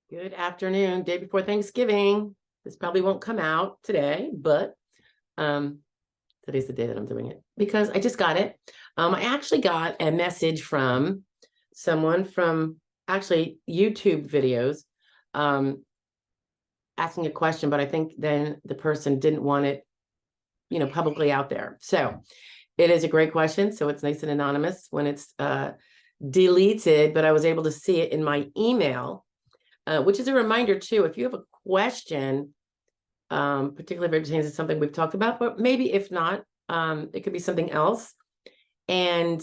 Good afternoon, day before Thanksgiving. This probably won't come out today, but um, today's the day that I'm doing it because I just got it. I actually got a message from someone from actually YouTube videos um, asking a question, but I think then the person didn't want it, publicly out there. So it is a great question. So it's nice and anonymous when it's deleted, but I was able to see it in my email. Which is a reminder too, if you have a question, particularly if it pertains to something we've talked about, but maybe if not, it could be something else. And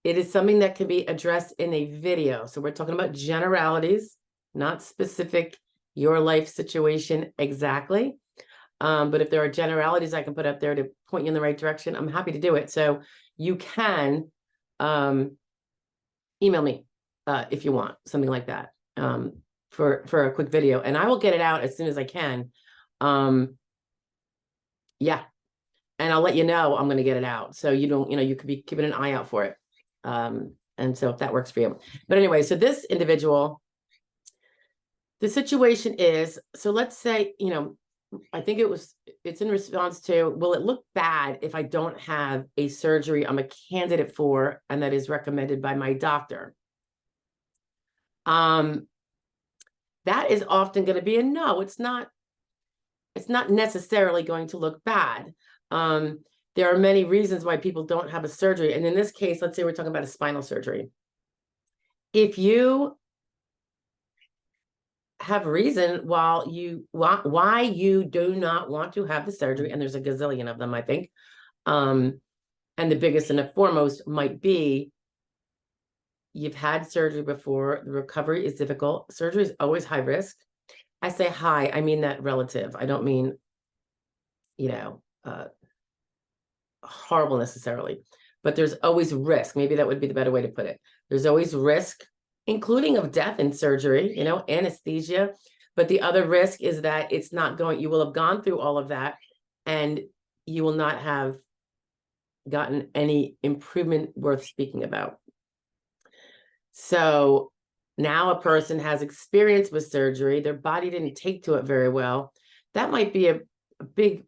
it is something that can be addressed in a video. So we're talking about generalities, not specific your life situation exactly. But if there are generalities I can put up there to point you in the right direction, I'm happy to do it. So you can email me if you want something like that. For a quick video, and I will get it out as soon as I can. Yeah, and I'll let you know I'm going to get it out, so you don't, you could be keeping an eye out for it. And so if that works for you. But anyway, so this individual, the situation is, so let's say, I think it's in response to, will it look bad if I don't have a surgery I'm a candidate for and that is recommended by my doctor? That is often going to be a no. It's not necessarily going to look bad. There are many reasons why people don't have a surgery. And in this case, let's say we're talking about a spinal surgery. If you have reason why you do not want to have the surgery, and there's a gazillion of them, I think. And the biggest and the foremost might be you've had surgery before, the recovery is difficult. Surgery is always high risk. I say high, I mean that relative. I don't mean, horrible necessarily, but there's always risk. Maybe that would be the better way to put it. There's always risk, including of death in surgery, anesthesia. But the other risk is that you will have gone through all of that and you will not have gotten any improvement worth speaking about. So now a person has experience with surgery, their body didn't take to it very well. That might be a big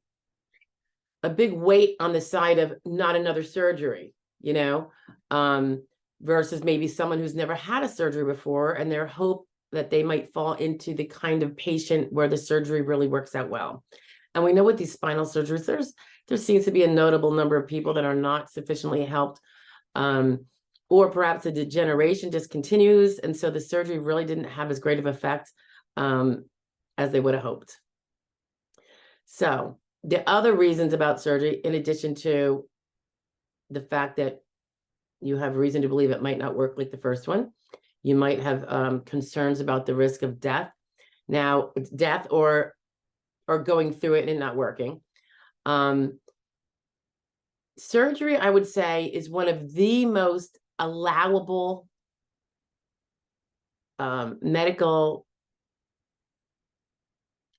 weight on the side of not another surgery, versus maybe someone who's never had a surgery before and their hope that they might fall into the kind of patient where the surgery really works out well. And we know with these spinal surgeries, there seems to be a notable number of people that are not sufficiently helped, or perhaps the degeneration just continues. And so the surgery really didn't have as great of effect as they would have hoped. So the other reasons about surgery, in addition to the fact that you have reason to believe it might not work like the first one, you might have concerns about the risk of death. Now, it's death or going through it and not working. Surgery, I would say, is one of the most allowable medical,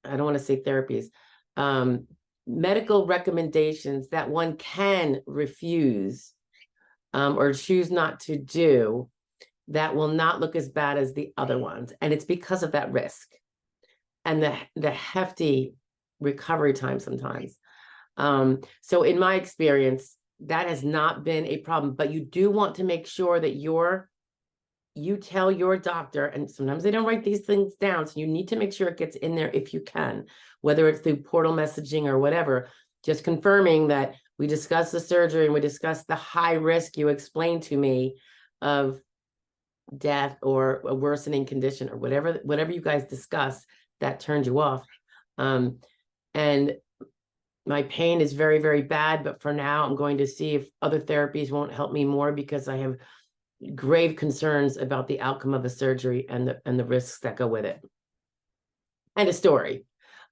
I don't want to say therapies, medical recommendations that one can refuse or choose not to do that will not look as bad as the other ones. And it's because of that risk and the hefty recovery time sometimes. So in my experience, that has not been a problem, but you do want to make sure that you tell your doctor, and sometimes they don't write these things down, so you need to make sure it gets in there if you can, whether it's through portal messaging or whatever, just confirming that we discussed the surgery and we discussed the high risk you explained to me of death or a worsening condition or whatever you guys discuss that turned you off. And my pain is very, very bad, but for now I'm going to see if other therapies won't help me more because I have grave concerns about the outcome of the surgery and the risks that go with it. And a story.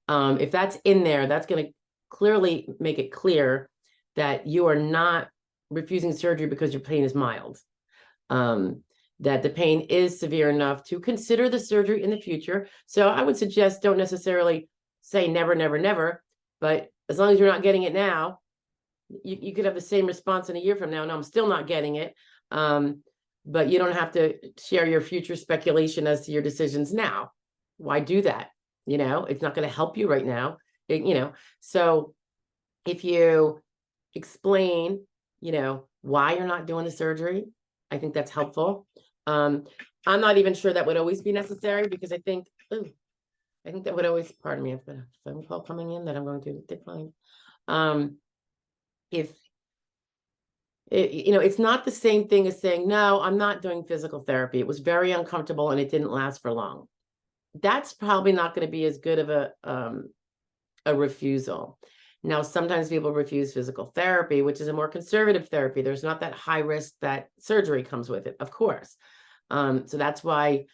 If that's in there, that's going to clearly make it clear that you are not refusing surgery because your pain is mild. That the pain is severe enough to consider the surgery in the future. So I would suggest don't necessarily say never, never, never, but as long as you're not getting it now, you could have the same response in a year from now. No, I'm still not getting it. But you don't have to share your future speculation as to your decisions now. Why do that? You know, it's not going to help you right now. You know, so if you explain, you know, why you're not doing the surgery, I think that's helpful. I'm not even sure that would always be necessary, because I think that would always, pardon me, I've got a phone call coming in that I'm going to decline. If you know, it's not the same thing as saying, no, I'm not doing physical therapy. It was very uncomfortable and it didn't last for long. That's probably not going to be as good of a refusal. Now, sometimes people refuse physical therapy, which is a more conservative therapy. There's not that high risk that surgery comes with it, of course. So that's why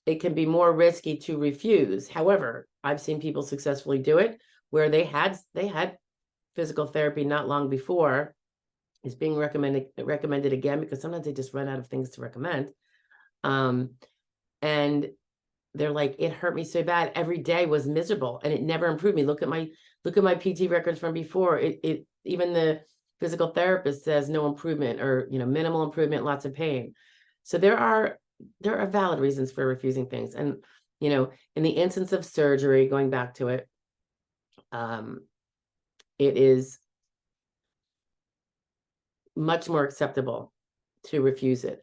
it can be more risky to refuse. However, I've seen people successfully do it where they had physical therapy not long before. It's being recommended again, because sometimes they just run out of things to recommend. And they're like, it hurt me so bad. Every day was miserable and it never improved me. Look at my PT records from before. It even the physical therapist says no improvement, or, you know, minimal improvement, lots of pain. So there are valid reasons for refusing things. And, you know, in the instance of surgery, going back to it, it is much more acceptable to refuse it.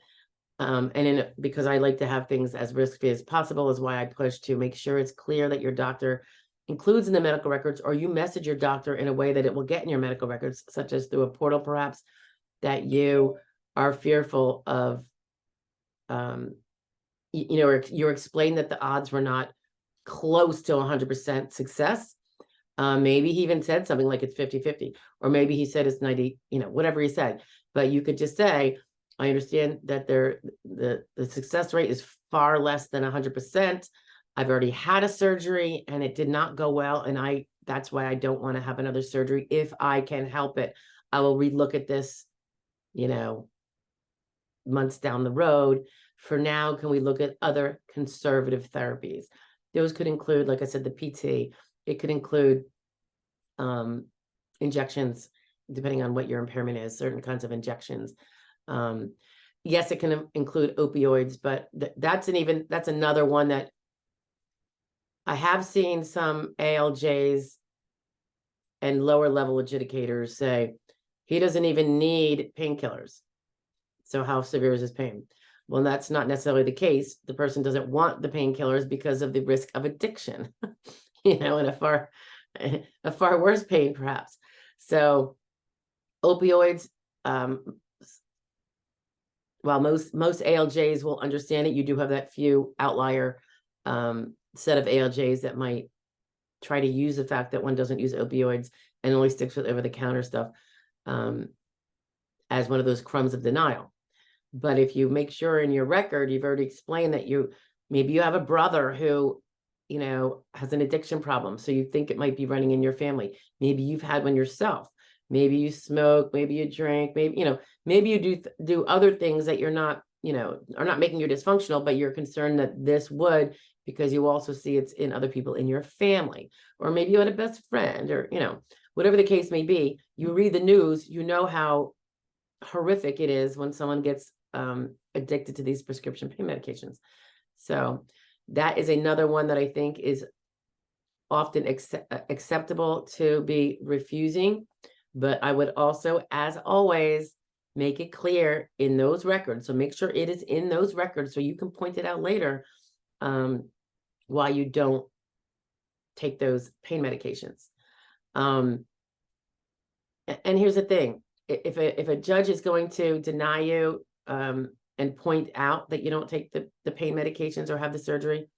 Because I like to have things as risk-free as possible, is why I push to make sure it's clear that your doctor includes in the medical records, or you message your doctor in a way that it will get in your medical records, such as through a portal, perhaps, that you are fearful of, you know, or you explain that the odds were not close to 100% success. Maybe he even said something like it's 50-50, or maybe he said it's 90, you know, whatever he said. But you could just say, I understand that the success rate is far less than 100%. I've already had a surgery and it did not go well. And that's why I don't want to have another surgery. If I can help it, I will relook at this, you know, months down the road. For now, can we look at other conservative therapies? Those could include, like I said, the PT. It could include injections, depending on what your impairment is, certain kinds of injections. Yes, it can include opioids, but that's another one that I have seen some ALJs and lower level adjudicators say he doesn't even need painkillers. So how severe is his pain? Well, that's not necessarily the case. The person doesn't want the painkillers because of the risk of addiction, you know, and a far worse pain, perhaps. So opioids, while most ALJs will understand it, you do have that few outlier set of ALJs that might try to use the fact that one doesn't use opioids and only sticks with over-the-counter stuff as one of those crumbs of denial. But if you make sure in your record, you've already explained that maybe you have a brother who, you know, has an addiction problem, so you think it might be running in your family. Maybe you've had one yourself. Maybe you smoke, maybe you drink, maybe, you know, maybe you do other things that you're not, you know, are not making you dysfunctional, but you're concerned that this would, because you also see it's in other people in your family, or maybe you had a best friend, or, you know, whatever the case may be. You read the news, you know how horrific it is when someone gets addicted to these prescription pain medications. So that is another one that I think is often acceptable to be refusing. But I would also, as always, make it clear in those records. So make sure it is in those records so you can point it out later why you don't take those pain medications. And here's the thing. If a judge is going to deny you and point out that you don't take the pain medications or have the surgery,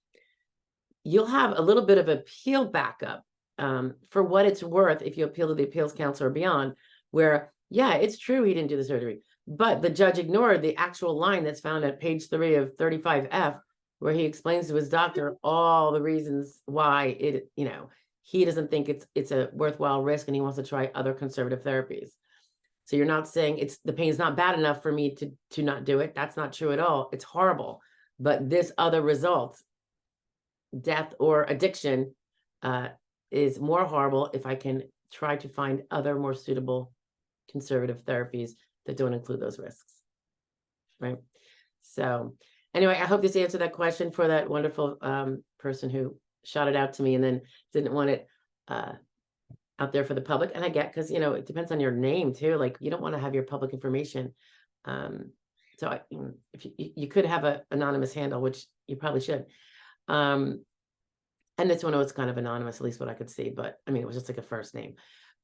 you'll have a little bit of appeal backup for what it's worth if you appeal to the appeals council or beyond, where, yeah, it's true he didn't do the surgery, but the judge ignored the actual line that's found at page 3 of 35F, where he explains to his doctor all the reasons why it, you know, he doesn't think it's a worthwhile risk and he wants to try other conservative therapies. So you're not saying the pain's not bad enough for me to not do it. That's not true at all. It's horrible. But this other result, death or addiction, is more horrible if I can try to find other more suitable conservative therapies that don't include those risks, right? So, Anyway, I hope this answered that question for that wonderful person who shot it out to me and then didn't want it out there for the public. And I get, because, you know, it depends on your name too. Like, you don't want to have your public information. So if you could have an anonymous handle, which you probably should. And this one was kind of anonymous, at least what I could see. But I mean, it was just like a first name.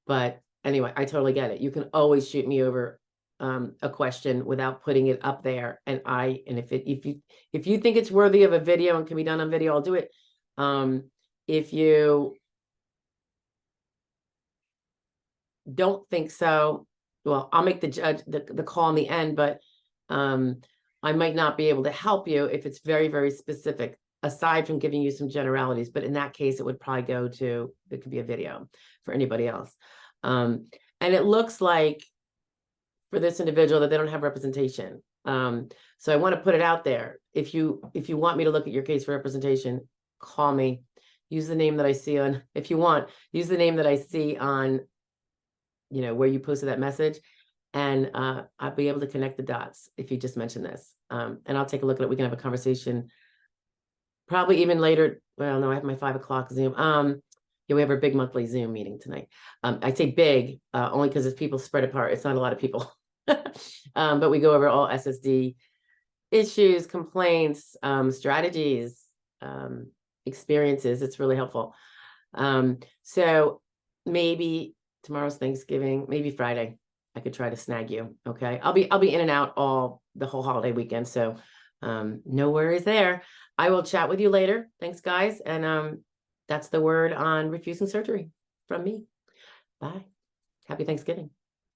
But anyway, I totally get it. You can always shoot me over a question without putting it up there. And if you think it's worthy of a video and can be done on video, I'll do it. If you don't think so, well, I'll make the call in the end, but I might not be able to help you if it's very, very specific, aside from giving you some generalities. But in that case, it would probably go to, it could be a video for anybody else. And it looks like for this individual that they don't have representation. So I want to put it out there. If you want me to look at your case for representation, call me. Use the name that I see on, if you want, use the name that I see on, you know, where you posted that message. And I'll be able to connect the dots if you just mentioned this. And I'll take a look at it. We can have a conversation probably even later. Well, no, I have my 5 o'clock Zoom. Yeah, we have our big monthly Zoom meeting tonight. I say big only because as people spread apart, it's not a lot of people. But we go over all SSD issues, complaints, strategies, experiences. It's really helpful. So maybe tomorrow's Thanksgiving, maybe Friday, I could try to snag you. Okay. I'll be in and out the whole holiday weekend. So no worries there. I will chat with you later. Thanks, guys. And that's the word on refusing surgery from me. Bye. Happy Thanksgiving.